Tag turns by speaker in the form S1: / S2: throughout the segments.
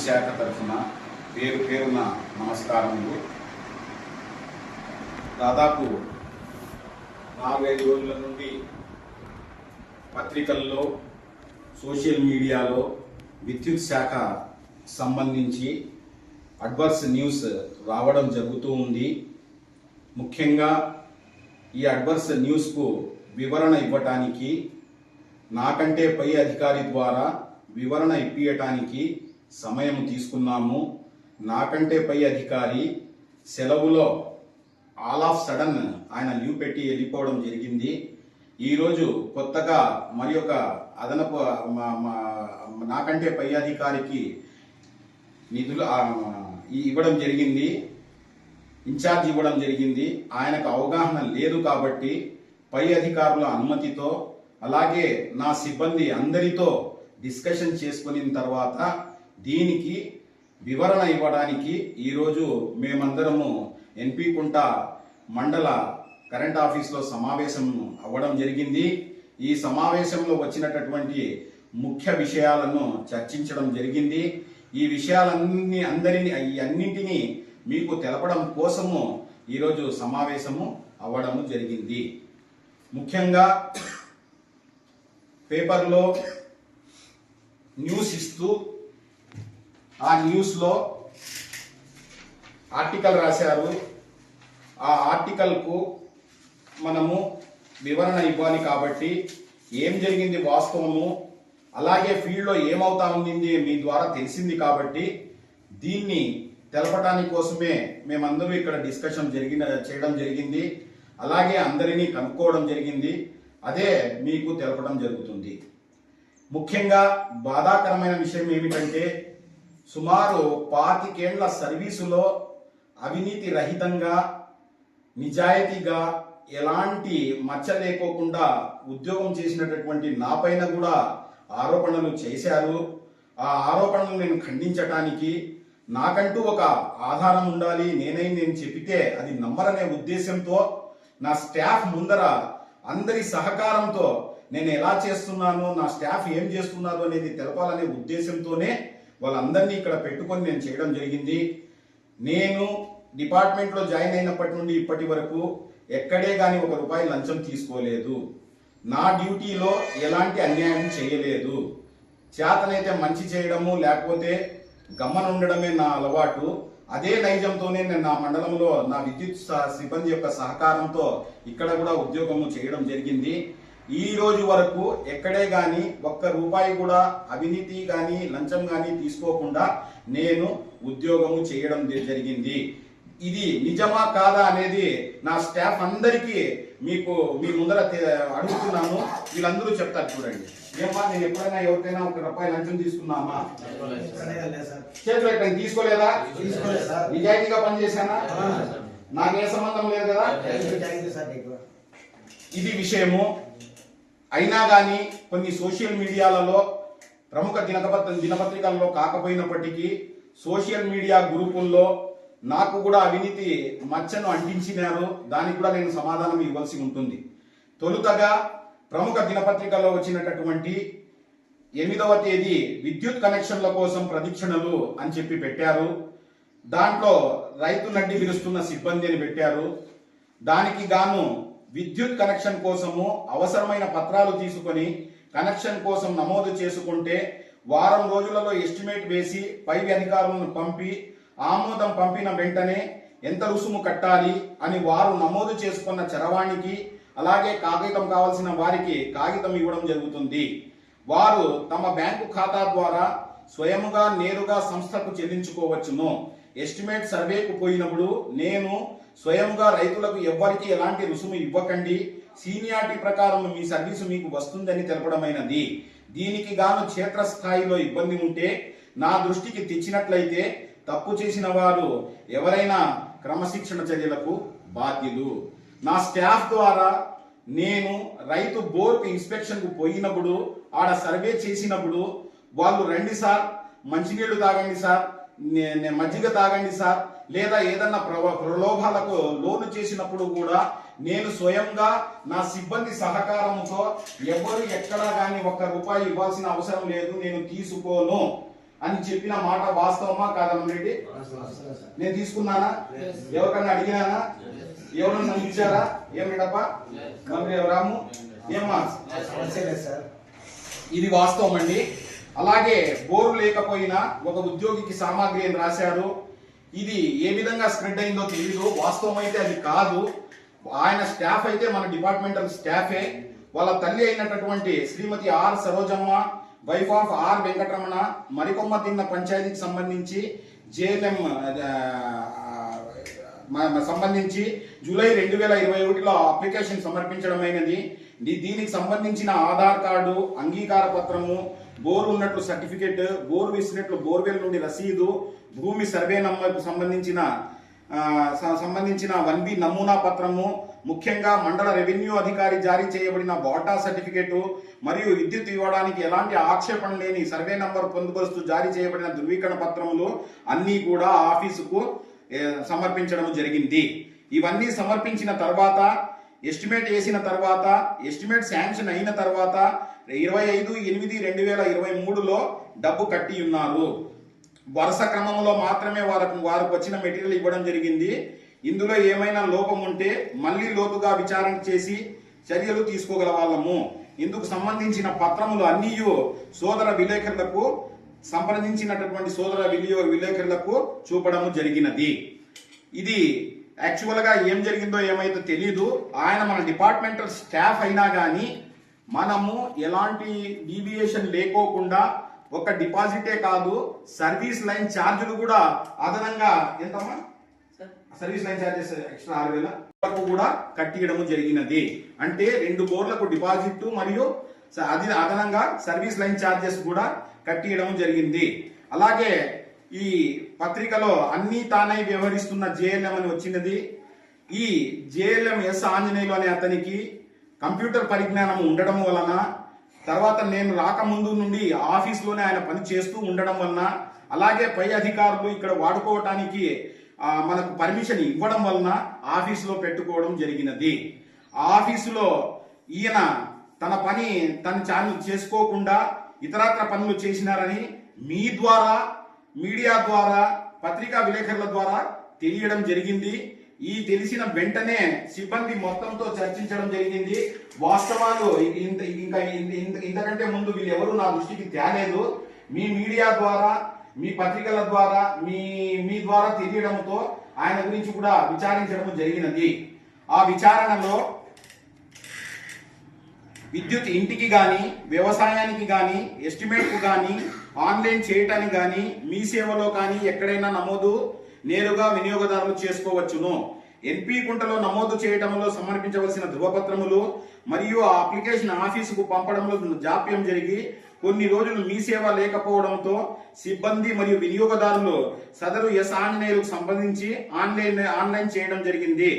S1: శాఖ తరఫున పేరు పేరున నమస్కారములు. దాదాపు 4-5 రోజుల నుండి పత్రికల్లో, సోషల్ మీడియాలో విద్యుత్ శాఖ సంబంధించి అడ్వర్స్ న్యూస్ రావడం జరుగుతూ ఉంది. ముఖ్యంగా ఈ అడ్వర్స్ న్యూస్కు వివరణ ఇవ్వటానికి, నాకంటే పై అధికారి ద్వారా వివరణ ఇప్పించటానికి సమయం తీసుకున్నాము. నాకంటే పై అధికారి సెలవులో ఆల్ ఆఫ్ సడన్ ఆయన లీవ్ పెట్టి వెళ్ళిపోవడం జరిగింది. ఈరోజు కొత్తగా మరి ఒక అదనపు నాకంటే పై అధికారికి నిధులు ఇవ్వడం జరిగింది, ఇన్ఛార్జ్ ఇవ్వడం జరిగింది. ఆయనకు అవగాహన లేదు కాబట్టి పై అధికారుల అనుమతితో, అలాగే నా సిబ్బంది అందరితో డిస్కషన్ చేసుకున్న తర్వాత దీనికి వివరణ ఇవ్వడానికి ఈరోజు మేమందరము ఎన్పి కుంట మండల కరెంట్ ఆఫీస్లో సమావేశం అవ్వడం జరిగింది. ఈ సమావేశంలో వచ్చినటువంటి ముఖ్య విషయాలను చర్చించడం జరిగింది. ఈ అన్నింటినీ మీకు తెలపడం కోసము ఈరోజు సమావేశము అవ్వడము జరిగింది. ముఖ్యంగా పేపర్లో న్యూస్ ఇస్తూ ఆ న్యూస్లో ఆర్టికల్ రాశారు. ఆ ఆర్టికల్కు మనము వివరణ ఇవ్వాలి కాబట్టి ఏం జరిగింది వాస్తవము, అలాగే ఫీల్డ్లో ఏమవుతా ఉంది మీ ద్వారా తెలిసింది కాబట్టి దీన్ని తెలపడానికి కోసమే మేమందరూ ఇక్కడ డిస్కషన్ చేయడం జరిగింది. అలాగే అందరినీ కనుక్కోవడం జరిగింది. అదే మీకు తెలపడం జరుగుతుంది. ముఖ్యంగా బాధాకరమైన విషయం ఏమిటంటే, సుమారు 25 ఏళ్ల సర్వీసులో అవినీతి రహితంగా, నిజాయితీగా, ఎలాంటి మచ్చ లేకోకుండా ఉద్యోగం చేసినటువంటి నా పైన కూడా ఆరోపణలు చేశారు. ఆ ఆరోపణలు నేను ఖండించటానికి, నాకంటూ ఒక ఆధారం ఉండాలి, నేను చెప్పితే అది నమ్మరనే ఉద్దేశంతో నా స్టాఫ్ ముందర అందరి సహకారంతో నేను ఎలా చేస్తున్నాను, నా స్టాఫ్ ఏం చేస్తున్నారు అనేది తెలపాలనే ఉద్దేశంతోనే వాళ్ళందరినీ ఇక్కడ పెట్టుకొని నేను చేయడం జరిగింది. నేను డిపార్ట్మెంట్లో జాయిన్ అయినప్పటి నుండి ఇప్పటి వరకు ఎక్కడే కానీ ₹1 లంచం తీసుకోలేదు. నా డ్యూటీలో ఎలాంటి అన్యాయం చేయలేదు. చేతనైతే మంచి చేయడము, లేకపోతే గమ్మన ఉండడమే నా అలవాటు. అదే నైజంతోనే నేను నా మండలంలో నా విద్యుత్ సిబ్బంది యొక్క సహకారంతో ఇక్కడ కూడా ఉద్యోగము చేయడం జరిగింది. ఈ రోజు వరకు ఎక్కడే గాని ₹1 కూడా అవినీతి గాని లంచం గాని తీసుకోకుండా నేను ఉద్యోగము చేయడం జరిగింది. ఇది నిజమా కాదా అనేది నా స్టాఫ్ అందరికీ మీ ముందర అడుగుతున్నాను. వీళ్ళందరూ చెప్తారు. చూడండి, ఏమా నేను ఎప్పుడైనా ఎవరికైనా ₹1 లంచం తీసుకున్నామా? చేతులు ఎక్కడైనా తీసుకోలేదా? నిజాయితీగా పనిచేశానా? నాకే సంబంధం లేదు కదా. ఇది విషయము. అయినా కానీ కొన్ని సోషల్ మీడియాలలో, ప్రముఖ దినపత్రికల్లో కాకపోయినప్పటికీ సోషల్ మీడియా గ్రూపుల్లో నాకు కూడా అవినీతి మచ్చను అంటించినారు. దానికి కూడా నేను సమాధానం ఇవ్వాల్సి ఉంటుంది. తొలుతగా ప్రముఖ దినపత్రికల్లో వచ్చినటువంటి 8వ తేదీ విద్యుత్ కనెక్షన్ల కోసం ప్రదక్షిణలు అని చెప్పి పెట్టారు. దాంట్లో రైతు నడ్డి విరుస్తున్న సిబ్బంది అని పెట్టారు. దానికి గాను విద్యుత్ కనెక్షన్ కోసము అవసరమైన పత్రాలు తీసుకొని కనెక్షన్ కోసం నమోదు చేసుకుంటే వారం రోజులలో ఎస్టిమేట్ వేసి పై అధికారులను పంపి ఆమోదం పంపిన వెంటనే ఎంత రుసుము కట్టాలి అని వారు నమోదు చేసుకున్న చరవాణికి, అలాగే కాగితం కావాల్సిన వారికి కాగితం ఇవ్వడం జరుగుతుంది. వారు తమ బ్యాంకు ఖాతా ద్వారా స్వయముగా నేరుగా సంస్థకు చెల్లించుకోవచ్చును. ఎస్టిమేట్ సర్వేకు పోయినప్పుడు నేను స్వయంగా రైతులకు ఎవ్వరికి ఎలాంటి రుసుము ఇవ్వకండి, సీనియారిటీ ప్రకారం మీ సర్వీసు మీకు వస్తుందని తెలపడమైనది. దీనికి గాను క్షేత్రస్థాయిలో ఇబ్బంది ఉంటే నా దృష్టికి తెచ్చినట్లయితే తప్పు చేసిన వారు ఎవరైనా క్రమశిక్షణ చర్యలకు బాధ్యులు. నా స్టాఫ్ ద్వారా నేను రైతు బోర్కు ఇన్స్పెక్షన్కు పోయినప్పుడు, ఆడ సర్వే చేసినప్పుడు వాళ్ళు రండి సార్, మంచినీళ్లు తాగండి సార్, మజ్జిగ తాగండి సార్, లేదా ఏదన్నా ప్రలోభాలకు లోను చేసినప్పుడు కూడా నేను స్వయంగా నా సిబ్బంది సహకారంతో ఎవరు ఎక్కడా కానీ ₹1 ఇవ్వాల్సిన అవసరం లేదు, నేను తీసుకోను. అని చెప్పిన మాట వాస్తవమా కాదా రెడ్డి? నేను తీసుకున్నానా? ఎవరికన్నా అడిగినానా? ఎవరన్నా ఇచ్చారా? ఏం రెడ్డప్ప మరి రాము ఏమా? ఇది వాస్తవం అండి. అలాగే బోరు లేకపోయినా ఒక ఉద్యోగికి సామాగ్రి అని రాశారు. ఇది ఏ విధంగా స్ప్రెడ్ అయిందో తెలియదు. వాస్తవం అయితే అది కాదు. ఆయన స్టాఫ్ అయితే మన డిపార్ట్మెంటల్ స్టాఫే. వాళ్ళ తల్లి అయినటువంటి Shrimati R Sarojamma, wife of R Venkataramana, మరికొమ్మ తిన్న పంచాయతీకి సంబంధించి జేఎల్ఎం సంబంధించి జూలై 2021లో అప్లికేషన్ సమర్పించడమైనది. దీనికి సంబంధించిన ఆధార్ కార్డు, అంగీకార పత్రము, బోరు ఉన్నట్లు సర్టిఫికెట్, బోరు వేసినట్లు బోర్వెల్ నుండి రసీదు, భూమి సర్వే నంబర్కు సంబంధించిన 1B నమూనా పత్రము, ముఖ్యంగా మండల రెవెన్యూ అధికారి జారీ చేయబడిన బాటా సర్టిఫికెట్ మరియు విద్యుత్ ఇవ్వడానికి ఎలాంటి ఆక్షేపణ లేని సర్వే నంబర్ పొందుపరుస్తూ జారీ చేయబడిన ధృవీకరణ పత్రములు అన్నీ కూడా ఆఫీసుకు సమర్పించడం జరిగింది. ఇవన్నీ సమర్పించిన తర్వాత, ఎస్టిమేట్ వేసిన తర్వాత, ఎస్టిమేట్ శాంక్షన్ అయిన తర్వాత 25/8/2023లో డబ్బు కట్టి ఉన్నారు. వరుస క్రమంలో మాత్రమే వారికి వచ్చిన మెటీరియల్ ఇవ్వడం జరిగింది. ఇందులో ఏమైనా లోపం ఉంటే మళ్ళీ లోతుగా విచారణ చేసి చర్యలు తీసుకోగల వాళ్ళము. ఇందుకు సంబంధించిన పత్రములు అన్నీ సోదర విలేకరులకు సంప్రదించినటువంటి సోదర విలేకరులకు చూపడము జరిగినది. ఇది యాక్చువల్గా ఏం జరిగిందో ఏమైతే తెలియదు. ఆయన మన డిపార్ట్మెంటల్ స్టాఫ్ అయినా కానీ మనము ఎలాంటి డీవియేషన్ లేకోకుండా ఒక డిపాజిటే కాదు, సర్వీస్ లైన్ ఛార్జీలు కూడా అదనంగా ఎంతమ్మా సర్వీస్ లైన్ ఛార్జెస్ ఎక్స్ట్రా 6,000 వరకు కూడా కట్టియడం జరిగినది. అంటే 2 బోర్లకు డిపాజిట్ మరియు అది అదనంగా సర్వీస్ లైన్ ఛార్జెస్ కూడా కట్టియడం జరిగింది. అలాగే ఈ పత్రికలో అన్ని తానై వ్యవహరిస్తున్న జేఎల్ఎం అని వచ్చినది. ఈ జేఎల్ఎం ఎస్ ఆంజనేయులు అనే అతనికి కంప్యూటర్ పరిజ్ఞానం ఉండడం వలన, తర్వాత నేను రాకముందు నుండి ఆఫీస్లోనే ఆయన పని చేస్తూ ఉండడం వలన, అలాగే పై అధికారులు ఇక్కడ వాడుకోవటానికి మనకు పర్మిషన్ ఇవ్వడం వలన ఆఫీసులో పెట్టుకోవడం జరిగినది. ఆఫీసులో ఈయన తన పని తను చేసుకోకుండా ఇతరత్ర పనులు చేసినారని మీ ద్వారా, మీడియా ద్వారా, పత్రికా విలేకరుల ద్వారా తెలియడం జరిగింది. ఈ తెలిసిన వెంటనే సిబ్బంది మొత్తంతో చర్చించడం జరిగింది. వాస్తవాలు ఇంతకంటే ముందు వీళ్ళు ఎవరు నా దృష్టికి తేలేదు. మీ మీడియా ద్వారా, మీ పత్రికల ద్వారా, మీ ద్వారా తెలియడంతో ఆయన గురించి కూడా విచారించడం జరిగినది. ఆ విచారణలో విద్యుత్ ఇంటికి కానీ, వ్యవసాయానికి కానీ, ఎస్టిమేట్కు కానీ, ఆన్లైన్ చేయటానికి కానీ, మీ సేవలో కానీ ఎక్కడైనా నమోదు నేరుగా వినియోగదారులు చేసుకోవచ్చును. ఎన్పి కుంటలో నమోదు చేయడంలో సమర్పించవలసిన ధృవపత్రములు మరియు ఆ అప్లికేషన్ ఆఫీసుకు పంపడంలో జాప్యం జరిగి కొన్ని రోజులు మీ సేవ లేకపోవడంతో సిబ్బంది మరియు వినియోగదారులు సదరు ఎస్ ఆంజనేయులకు సంబంధించి ఆన్లైన్ చేయడం జరిగింది.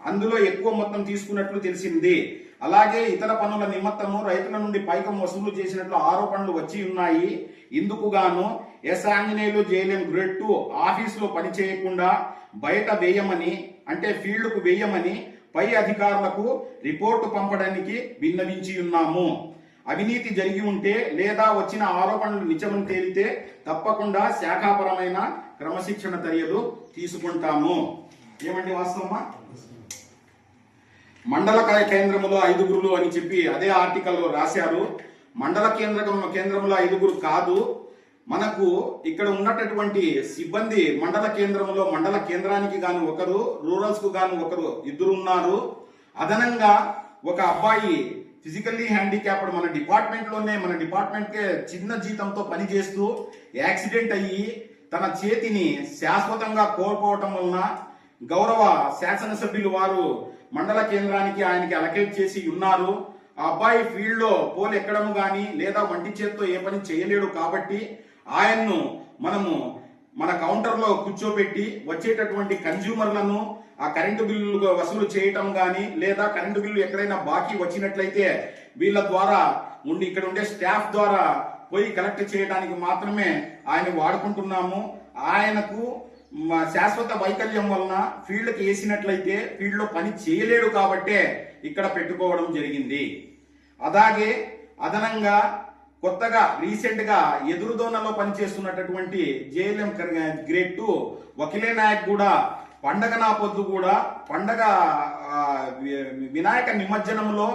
S1: అందులో ఎక్కువ మొత్తం తీసుకున్నట్లు తెలిసింది. అలాగే ఇతర పనుల నిమిత్తము రైతుల నుండి పైకం వసూలు చేసినట్లు ఆరోపణలు వచ్చి ఉన్నాయి. ఇందుకు గాను ఎస్ ఆంజనేయులు జేఎల్ఎం గ్రేడ్ 2 ఆఫీసులో పని చేయకుండా బయట వేయమని, అంటే ఫీల్డ్ కు వేయమని పై అధికారులకు రిపోర్టు పంపడానికి విన్నవించి ఉన్నాము. అవినీతి జరిగి ఉంటే లేదా వచ్చిన ఆరోపణలు నిజమని తేలితే తప్పకుండా శాఖాపరమైన క్రమశిక్షణ చర్యలు తీసుకుంటాము. ఏమండి వాస్తవమా? మండల కేంద్రములో 5 అని చెప్పి అదే ఆర్టికల్లో రాశారు. మండల కేంద్రంలో 5 కాదు, మనకు ఇక్కడ ఉన్నటువంటి సిబ్బంది మండల కేంద్రానికి గాను ఒకరు, రూరల్స్ కు గాను ఒకరు, 2 ఉన్నారు. అదనంగా ఒక అబ్బాయి ఫిజికల్లీ హ్యాండిక్యాప్డ్ మన డిపార్ట్మెంట్కే చిన్న జీతంతో పనిచేస్తూ యాక్సిడెంట్ అయ్యి తన చేతిని శాశ్వతంగా కోల్పోవటం వలన గౌరవ శాసనసభ్యులు వారు మండల కేంద్రానికి ఆయనకి అలకేట్ చేసి ఉన్నారు. ఆ అబ్బాయి ఫీల్డ్ లో పోల్ ఎక్కడం గాని లేదా వంటి చేత్తో ఏ పని చేయలేడు కాబట్టి ఆయన్ను మనము మన కౌంటర్ లో కూర్చోబెట్టి వచ్చేటటువంటి కన్జ్యూమర్లను ఆ కరెంటు బిల్లు వసూలు చేయటం గాని లేదా కరెంటు బిల్లు ఎక్కడైనా బాకీ వచ్చినట్లయితే వీళ్ళ ద్వారా ఇక్కడ ఉండే స్టాఫ్ ద్వారా పోయి కలెక్ట్ చేయడానికి మాత్రమే ఆయన వాడుకుంటున్నాము. ఆయనకు శాశ్వత వైకల్యం వలన ఫీల్డ్కి వేసినట్లయితే ఫీల్డ్ లో పని చేయలేడు కాబట్టే ఇక్కడ పెట్టుకోవడం జరిగింది. అలాగే అదనంగా కొత్తగా రీసెంట్ గా ఎదురుదోనలో పనిచేస్తున్నటువంటి జేఎల్ఎం గ్రేడ్ 2 వకీలే నాయక్ కూడా పండగ నా పొద్దు కూడా పండగ వినాయక నిమజ్జనంలో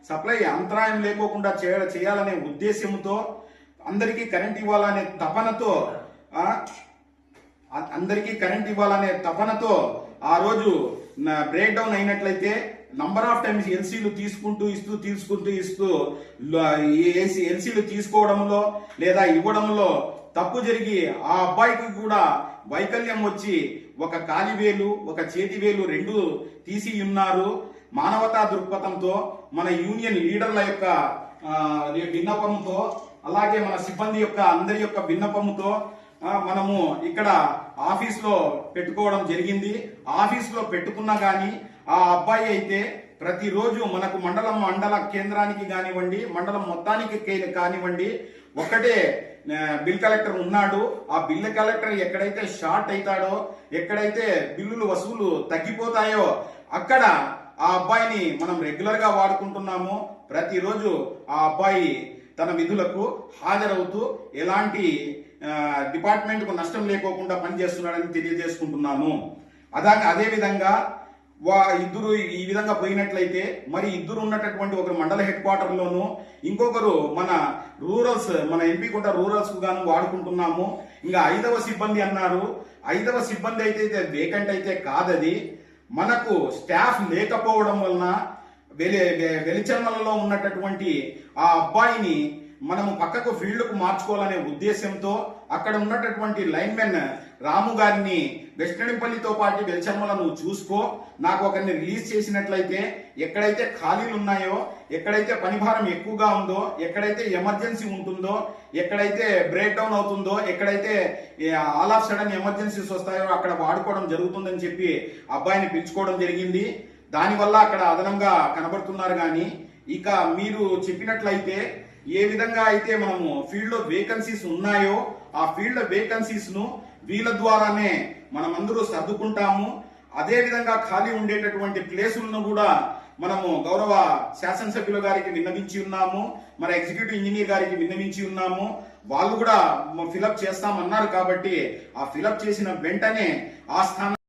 S1: సప్లై అంతరాయం లేకోకుండా చేయాలనే ఉద్దేశంతో అందరికీ కరెంట్ ఇవ్వాలనే తపనతో ఆ రోజు బ్రేక్ డౌన్ అయినట్లయితే నంబర్ ఆఫ్ టైమ్స్ ఎల్సీలు తీసుకుంటూ ఇస్తూ ఎల్సీలు తీసుకోవడంలో లేదా ఇవ్వడంలో తప్పు జరిగి ఆ అబ్బాయికి కూడా వైకల్యం వచ్చి ఒక కాలివేలు ఒక చేతివేలు రెండు తీసి ఉన్నారు. మానవతా దృక్పథంతో మన యూనియన్ లీడర్ల యొక్క విన్నపంతో అలాగే మన సిబ్బంది యొక్క అందరి యొక్క విన్నపంతో మనము ఇక్కడ ఆఫీస్లో పెట్టుకోవడం జరిగింది. ఆఫీస్లో పెట్టుకున్నా కానీ ఆ అబ్బాయి అయితే ప్రతిరోజు మనకు మండల కేంద్రానికి కానివ్వండి మండలం మొత్తానికి కానివ్వండి ఒక్కటే బిల్ కలెక్టర్ ఉన్నాడు. ఆ బిల్ కలెక్టర్ ఎక్కడైతే షార్ట్ అవుతాడో ఎక్కడైతే బిల్లులు వసూలు తగ్గిపోతాయో అక్కడ ఆ అబ్బాయిని మనం రెగ్యులర్ గా వాడుకుంటున్నాము. ప్రతిరోజు ఆ అబ్బాయి తన విధులకు హాజరవుతూ ఎలాంటి డిపార్ట్మెంట్ కు నష్టం లేకోకుండా పనిచేస్తున్నాడని తెలియజేసుకుంటున్నాము. అదే విధంగా ఇద్దరు ఈ విధంగా పోయినట్లయితే మరి ఇద్దరు ఉన్నటువంటి ఒకరు మండల హెడ్ క్వార్టర్ లోను ఇంకొకరు మన రూరల్స్ మన ఎంపీకుంట రూరల్స్ కు గాను వాడుకుంటున్నాము. ఇంకా 5వ సిబ్బంది అన్నారు. 5వ సిబ్బంది అయితే వేకెంట్ అయితే కాదది. మనకు స్టాఫ్ లేకపోవడం వలన వెలిచర్మలలో ఉన్నటువంటి ఆ అబ్బాయిని మనము పక్కకు ఫీల్డ్ కు మార్చుకోవాలనే ఉద్దేశంతో అక్కడ ఉన్నటువంటి లైన్మెన్ రాము గారిని వెస్టర్నిపల్లితో పాటు వెలిచర్మలను చూసుకో నాకు ఒకరిని రిలీజ్ చేసినట్లయితే ఎక్కడైతే ఖాళీలు ఉన్నాయో ఎక్కడైతే పనిభారం ఎక్కువగా ఉందో ఎక్కడైతే ఎమర్జెన్సీ ఉంటుందో ఎక్కడైతే బ్రేక్ డౌన్ అవుతుందో ఎక్కడైతే ఆల్ ఆఫ్ సడన్ ఎమర్జెన్సీస్ వస్తాయో అక్కడ వాడుకోవడం జరుగుతుందని చెప్పి అబ్బాయిని పిలుచుకోవడం జరిగింది. దానివల్ల అక్కడ అదనంగా కనబడుతున్నారు. కానీ ఇక మీరు చెప్పినట్లయితే ఏ విధంగా అయితే మనము ఫీల్డ్ లో వేకెన్సీస్ ఉన్నాయో ఆ ఫీల్డ్ వేకెన్సీస్ ను వీళ్ళ ద్వారానే మనమందరూ సర్దుకుంటాము. అదే విధంగా ఖాళీ ఉండేటటువంటి ప్లేసులను కూడా మనము గౌరవ శాసనసభ్యుల గారికి విన్నవించి ఉన్నాము. మన ఎగ్జిక్యూటివ్ ఇంజనీర్ గారికి విన్నవించి ఉన్నాము. వాళ్ళు కూడా ఫిలప్ చేస్తామన్నారు. కాబట్టి ఆ ఫిలప్ చేసిన వెంటనే ఆ స్థానం